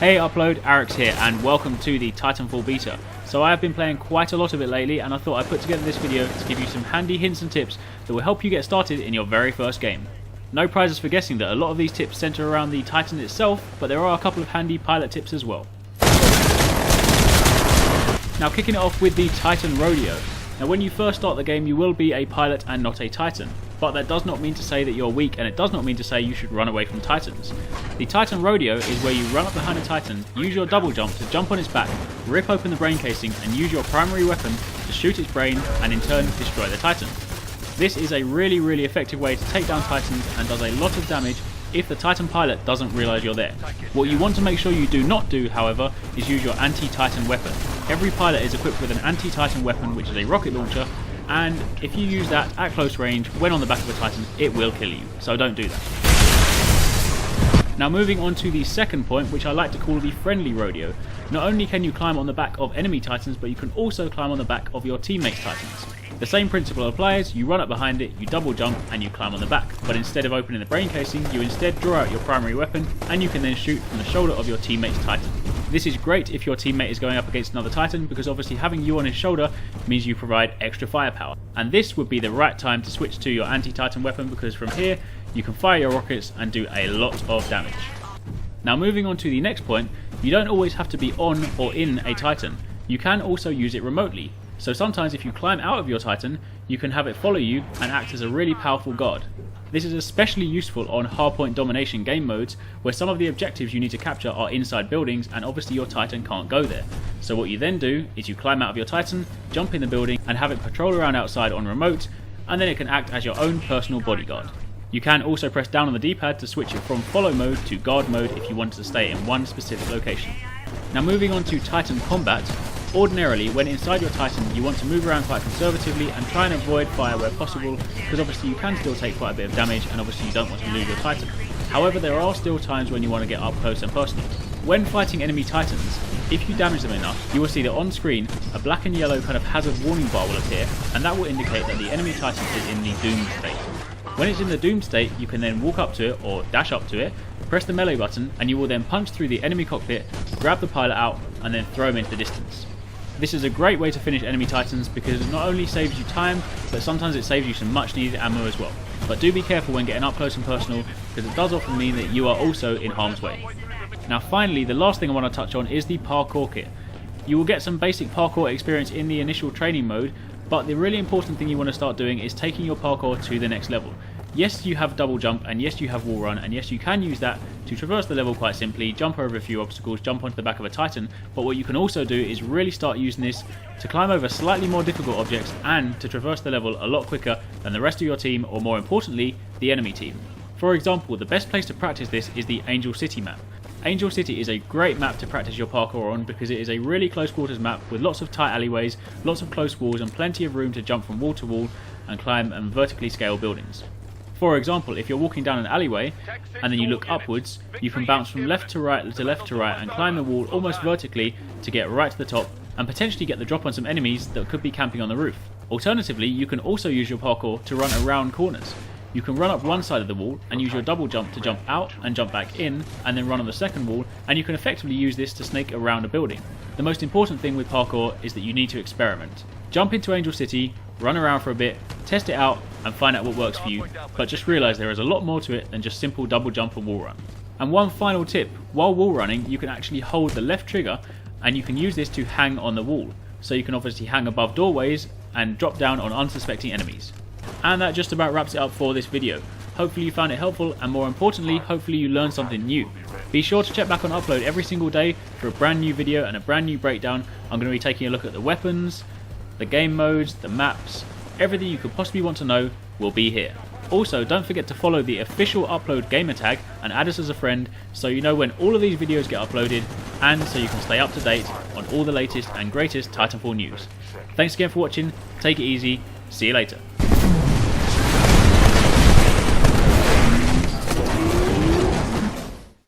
Hey Upload, Arix here and welcome to the Titanfall beta. So I have been playing quite a lot of it lately and I thought I'd put together this video to give you some handy hints and tips that will help you get started in your very first game. No prizes for guessing that a lot of these tips centre around the Titan itself, but there are a couple of handy pilot tips as well. Now kicking it off with the Titan Rodeo. Now when you first start the game you will be a pilot and not a Titan, but that does not mean to say that you're weak and it does not mean to say you should run away from Titans. The Titan Rodeo is where you run up behind a Titan, use your double jump to jump on its back, rip open the brain casing and use your primary weapon to shoot its brain and in turn destroy the Titan. This is a really effective way to take down Titans and does a lot of damage if the Titan pilot doesn't realise you're there. What you want to make sure you do not do, however, is use your anti-Titan weapon. Every pilot is equipped with an anti-Titan weapon, which is a rocket launcher, and if you use that at close range when on the back of a Titan, it will kill you, so don't do that. Now moving on to the second point, which I like to call the friendly rodeo. Not only can you climb on the back of enemy Titans, but you can also climb on the back of your teammates' Titans. The same principle applies, you run up behind it, you double jump and you climb on the back, but instead of opening the brain casing, you instead draw out your primary weapon and you can then shoot from the shoulder of your teammate's Titan. This is great if your teammate is going up against another Titan, because obviously having you on his shoulder means you provide extra firepower. And this would be the right time to switch to your anti-Titan weapon, because from here you can fire your rockets and do a lot of damage. Now moving on to the next point, you don't always have to be on or in a Titan. You can also use it remotely. So sometimes if you climb out of your Titan, you can have it follow you and act as a really powerful guard. This is especially useful on hardpoint domination game modes, where some of the objectives you need to capture are inside buildings and obviously your Titan can't go there. So what you then do is you climb out of your Titan, jump in the building and have it patrol around outside on remote, and then it can act as your own personal bodyguard. You can also press down on the D-pad to switch it from follow mode to guard mode if you wanted to stay in one specific location. Now moving on to Titan combat. Ordinarily, when inside your Titan, you want to move around quite conservatively and try and avoid fire where possible, because obviously you can still take quite a bit of damage and obviously you don't want to lose your Titan. However, there are still times when you want to get up close and personal. When fighting enemy Titans, if you damage them enough, you will see that on screen a black and yellow kind of hazard warning bar will appear, and that will indicate that the enemy Titan is in the doomed state. When it's in the doomed state, you can then walk up to it or dash up to it, press the melee button, and you will then punch through the enemy cockpit, grab the pilot out, and then throw him into the distance. This is a great way to finish enemy Titans because it not only saves you time, but sometimes it saves you some much needed ammo as well. But do be careful when getting up close and personal, because it does often mean that you are also in harm's way. Now finally, the last thing I want to touch on is the parkour kit. You will get some basic parkour experience in the initial training mode, but the really important thing you want to start doing is taking your parkour to the next level. Yes, you have double jump, and yes, you have wall run, and yes, you can use that to traverse the level quite simply, jump over a few obstacles, jump onto the back of a Titan, but what you can also do is really start using this to climb over slightly more difficult objects and to traverse the level a lot quicker than the rest of your team, or more importantly, the enemy team. For example, the best place to practice this is the Angel City map. Angel City is a great map to practice your parkour on because it is a really close quarters map with lots of tight alleyways, lots of close walls and plenty of room to jump from wall to wall and climb and vertically scale buildings. For example, if you're walking down an alleyway and then you look upwards, you can bounce from left to right and climb the wall almost vertically to get right to the top and potentially get the drop on some enemies that could be camping on the roof. Alternatively, you can also use your parkour to run around corners. You can run up one side of the wall and use your double jump to jump out and jump back in and then run on the second wall, and you can effectively use this to snake around a building. The most important thing with parkour is that you need to experiment. Jump into Angel City, run around for a bit, test it out and find out what works for you, but just realise there is a lot more to it than just simple double jump and wall run. And one final tip, while wall running you can actually hold the left trigger and you can use this to hang on the wall. So you can obviously hang above doorways and drop down on unsuspecting enemies. And that just about wraps it up for this video. Hopefully you found it helpful, and more importantly, hopefully you learned something new. Be sure to check back on Upload every single day for a brand new video and a brand new breakdown. I'm going to be taking a look at the weapons, the game modes, the maps, everything you could possibly want to know will be here. Also, don't forget to follow the official Upload gamer tag and add us as a friend so you know when all of these videos get uploaded and so you can stay up to date on all the latest and greatest Titanfall news. Thanks again for watching, take it easy, see you later.